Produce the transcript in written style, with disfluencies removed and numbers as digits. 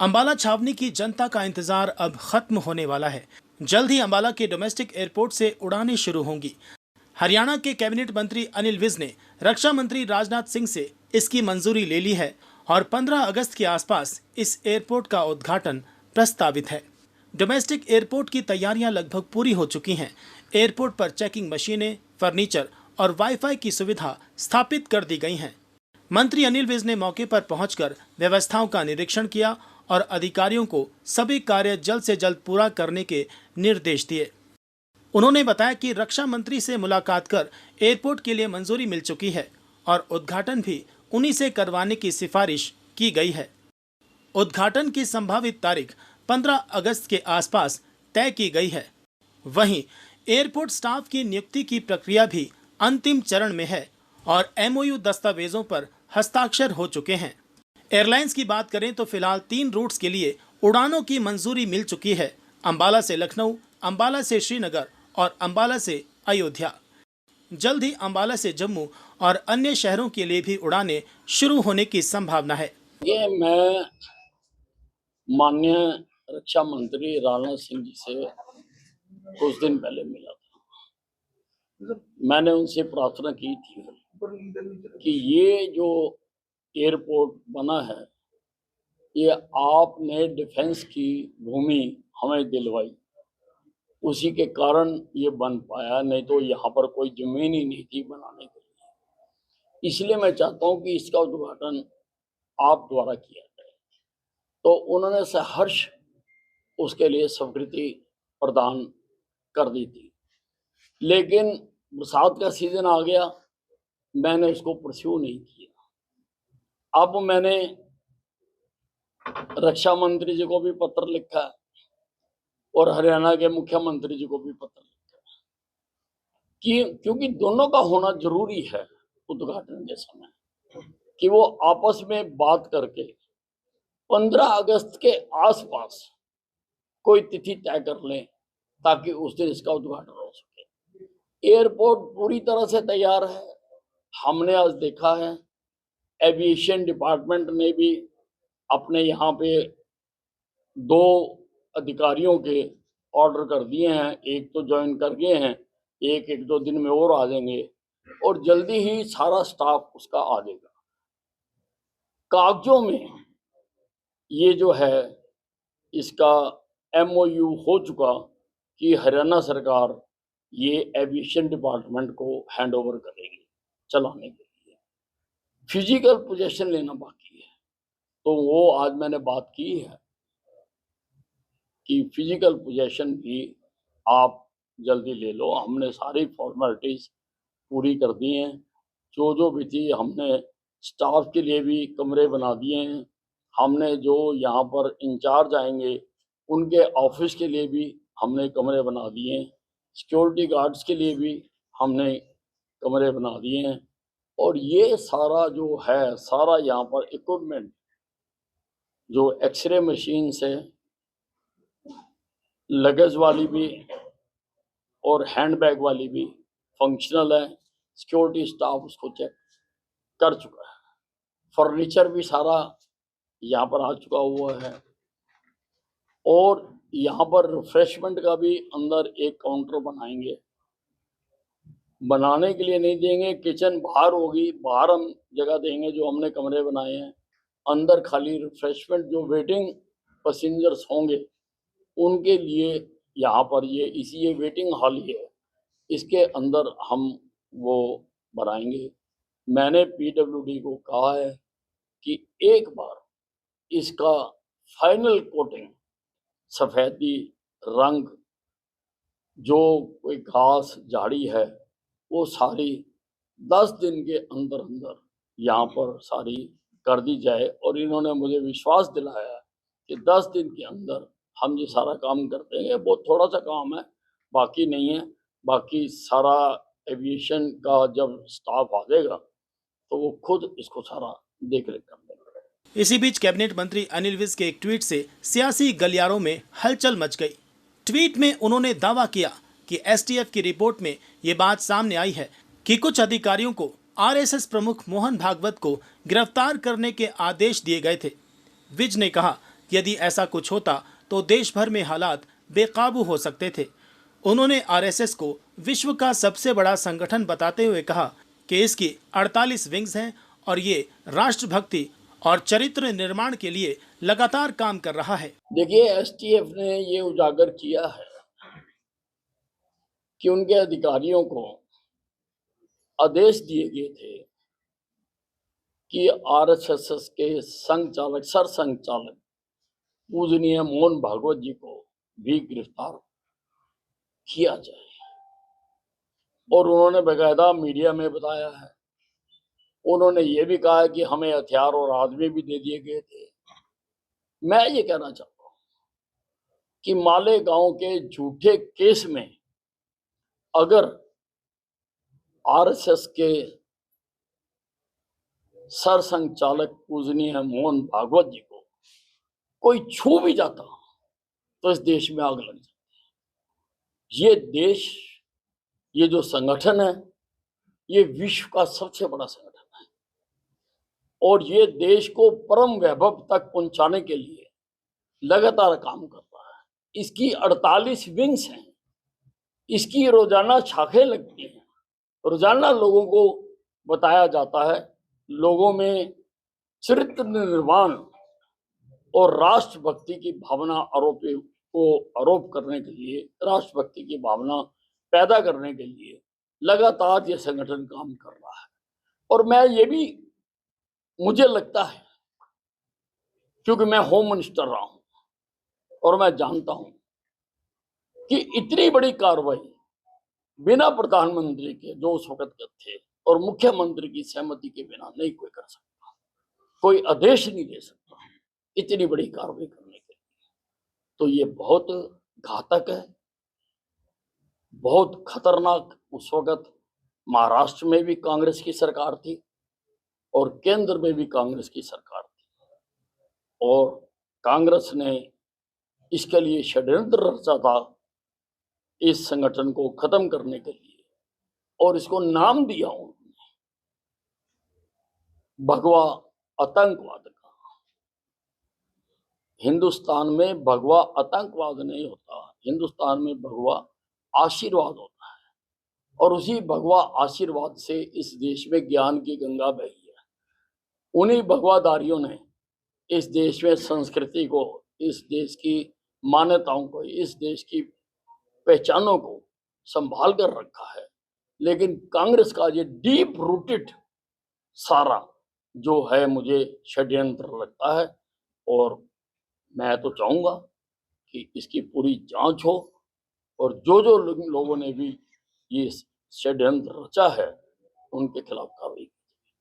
अंबाला छावनी की जनता का इंतजार अब खत्म होने वाला है। जल्द ही अंबाला के डोमेस्टिक एयरपोर्ट से उड़ानें शुरू होंगी। हरियाणा के कैबिनेट मंत्री अनिल विज ने रक्षा मंत्री राजनाथ सिंह से इसकी मंजूरी ले ली है और 15 अगस्त के आसपास इस एयरपोर्ट का उद्घाटन प्रस्तावित है। डोमेस्टिक एयरपोर्ट की तैयारियां लगभग पूरी हो चुकी हैं। एयरपोर्ट पर चेकिंग मशीनें, फर्नीचर और वाईफाई की सुविधा स्थापित कर दी गई हैं। मंत्री अनिल विज ने मौके पर पहुंचकर व्यवस्थाओं का निरीक्षण किया और अधिकारियों को सभी कार्य जल्द से जल्द पूरा करने के निर्देश दिए। उन्होंने बताया कि रक्षा मंत्री से मुलाकात कर एयरपोर्ट के लिए मंजूरी मिल चुकी है और उद्घाटन भी उन्हीं से करवाने की सिफारिश की गई है। उद्घाटन की संभावित तारीख 15 अगस्त के आसपास तय की गई है। वहीं एयरपोर्ट स्टाफ की नियुक्ति की प्रक्रिया भी अंतिम चरण में है और MOU दस्तावेजों पर हस्ताक्षर हो चुके हैं। एयरलाइंस की बात करें तो फिलहाल 3 रूट्स के लिए उड़ानों की मंजूरी मिल चुकी है। अंबाला से लखनऊ, अंबाला से श्रीनगर और अंबाला से अयोध्या। जल्द ही अंबाला से जम्मू और अन्य शहरों के लिए भी उड़ानें शुरू होने की संभावना है। ये मैं माननीय रक्षा मंत्री राजनाथ सिंह जी से कुछ दिन पहले मिला था। मैंने उनसे प्रार्थना की थी कि ये जो एयरपोर्ट बना है, ये आपने डिफेंस की भूमि हमें दिलवाई, उसी के कारण ये बन पाया, नहीं तो यहाँ पर कोई जमीन ही नहीं थी बनाने के लिए। इसलिए मैं चाहता हूँ कि इसका उद्घाटन आप द्वारा किया जाए। तो उन्होंने सहर्ष उसके लिए स्वीकृति प्रदान कर दी थी, लेकिन बरसात का सीजन आ गया, मैंने उसको परस्यू नहीं किया। अब मैंने रक्षा मंत्री जी को भी पत्र लिखा है और हरियाणा के मुख्यमंत्री जी को भी पत्र लिखा है कि क्योंकि दोनों का होना जरूरी है उद्घाटन के समय, कि वो आपस में बात करके 15 अगस्त के आसपास कोई तिथि तय कर लें ताकि उस दिन इसका उद्घाटन हो सके। एयरपोर्ट पूरी तरह से तैयार है। हमने आज देखा है, एविएशन डिपार्टमेंट ने भी अपने यहाँ पे 2 अधिकारियों के ऑर्डर कर दिए हैं। एक तो ज्वाइन कर गए हैं, एक 1-2 दिन में और आ जाएंगे और जल्दी ही सारा स्टाफ उसका आ जाएगा। कागजों में ये जो है इसका MOU हो चुका कि हरियाणा सरकार ये एविएशन डिपार्टमेंट को हैंड ओवर करेगी चलाने के लिए। फिजिकल पोजीशन लेना बाकी है, तो वो आज मैंने बात की है कि फिजिकल पोजीशन भी आप जल्दी ले लो। हमने सारी फॉर्मेलिटीज पूरी कर दी हैं। जो भी थी, हमने स्टाफ के लिए भी कमरे बना दिए हैं। हमने जो यहाँ पर इंचार्ज आएंगे उनके ऑफिस के लिए भी हमने कमरे बना दिए हैं। सिक्योरिटी गार्ड्स के लिए भी हमने कमरे बना दिए हैं। और ये सारा जो है, सारा यहाँ पर इक्विपमेंट, जो एक्सरे मशीन से लगेज वाली भी और हैंडबैग वाली भी फंक्शनल है। सिक्योरिटी स्टाफ उसको चेक कर चुका है। फर्नीचर भी सारा यहाँ पर आ चुका हुआ है और यहाँ पर रिफ्रेशमेंट का भी अंदर एक काउंटर बनाएंगे। बनाने के लिए नहीं देंगे, किचन बाहर होगी, बाहर हम जगह देंगे जो हमने कमरे बनाए हैं। अंदर खाली रिफ्रेशमेंट, जो वेटिंग पैसेंजर्स होंगे उनके लिए यहाँ पर ये वेटिंग हॉल ही है, इसके अंदर हम वो बनाएंगे। मैंने PWD को कहा है कि एक बार इसका फाइनल कोटिंग, सफेदी रंग, जो कोई घास झाड़ी है वो सारी 10 दिन के अंदर अंदर यहाँ पर सारी कर दी जाए। और इन्होंने मुझे विश्वास दिलाया कि 10 दिन के अंदर हम ये सारा काम कर देंगे। बहुत थोड़ा सा काम है, बाकी नहीं है। बाकी सारा एविएशन का जब स्टाफ आ जाएगा तो वो खुद इसको सारा देख रेख कर देगा। इसी बीच कैबिनेट मंत्री अनिल विज के एक ट्वीट से सियासी गलियारों में हलचल मच गई। ट्वीट में उन्होंने दावा किया कि STF की रिपोर्ट में ये बात सामने आई है कि कुछ अधिकारियों को RSS प्रमुख मोहन भागवत को गिरफ्तार करने के आदेश दिए गए थे। विज ने कहा यदि ऐसा कुछ होता तो देश भर में हालात बेकाबू हो सकते थे। उन्होंने आरएसएस को विश्व का सबसे बड़ा संगठन बताते हुए कहा कि इसकी 48 विंग्स हैं और ये राष्ट्रभक्ति और चरित्र निर्माण के लिए लगातार काम कर रहा है। देखिए, एसटीएफ ने ये उजागर किया है कि उनके अधिकारियों को आदेश दिए गए थे कि आरएसएस के संघचालक सरसंघचालक पूजनीय मोहन भागवत जी को भी गिरफ्तार किया जाए, और उन्होंने बेकायदा मीडिया में बताया है। उन्होंने ये भी कहा है कि हमें हथियार और आदमी भी दे दिए गए थे। मैं ये कहना चाहता हूं कि मालेगांव के झूठे केस में अगर आरएसएस के सरसंघचालक पूजनीय मोहन भागवत जी को कोई छू भी जाता तो इस देश में आग लग जाती। ये देश, ये जो संगठन है, ये विश्व का सबसे बड़ा संगठन है और ये देश को परम वैभव तक पहुंचाने के लिए लगातार काम कर रहा है। इसकी 48 विंग्स हैं, इसकी रोजाना शाखें लगती हैं, रोजाना लोगों को बताया जाता है। लोगों में चरित्र निर्माण और राष्ट्रभक्ति की भावना आरोप करने के लिए, राष्ट्रभक्ति की भावना पैदा करने के लिए लगातार ये संगठन काम कर रहा है। और मैं ये भी, मुझे लगता है, क्योंकि मैं होम मिनिस्टर रहा हूं और मैं जानता हूं कि इतनी बड़ी कार्रवाई बिना प्रधानमंत्री के, जो उस वक्त के थे, और मुख्यमंत्री की सहमति के बिना नहीं कोई कर सकता, कोई आदेश नहीं दे सकता इतनी बड़ी कार्रवाई करने के लिए। तो ये बहुत घातक है, बहुत खतरनाक। उस वक्त महाराष्ट्र में भी कांग्रेस की सरकार थी और केंद्र में भी कांग्रेस की सरकार थी, और कांग्रेस ने इसके लिए षड्यंत्र रचा था इस संगठन को खत्म करने के लिए, और इसको नाम दिया उन्होंने भगवा आतंकवाद का। हिंदुस्तान में भगवा आतंकवाद नहीं होता, हिंदुस्तान में भगवा आशीर्वाद होता है, और उसी भगवा आशीर्वाद से इस देश में ज्ञान की गंगा बही है। उन्हीं भगवाधारियों ने इस देश में संस्कृति को, इस देश की मान्यताओं को, इस देश की पहचानों को संभाल कर रखा है। लेकिन कांग्रेस का ये डीप रूटेड सारा जो है, मुझे षड्यंत्र लगता है, और मैं तो चाहूंगा कि इसकी पूरी जांच हो और जो लोगों ने भी ये षड्यंत्र रचा है उनके खिलाफ कार्रवाई।